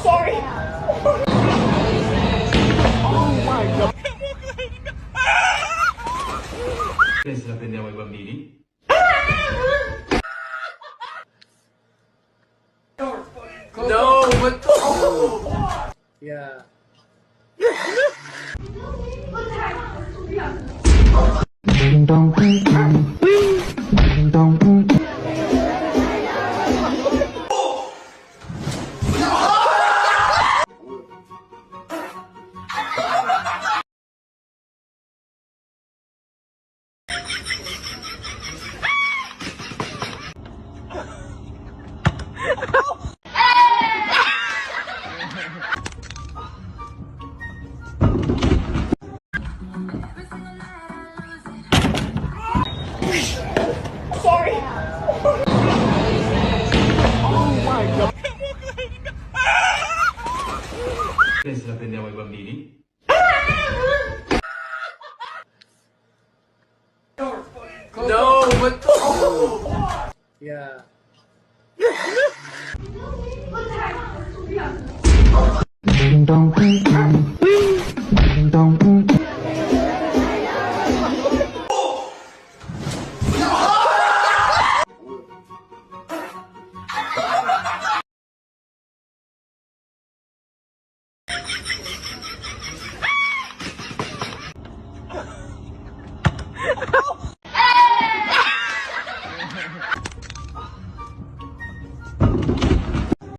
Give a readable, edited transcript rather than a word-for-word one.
Sorry. Pensa la prendiamo ai bambini? No, but Yeah. Sorry. pensa la prendiamo ai bambini? No, but Yeah. Ding dong ding dong.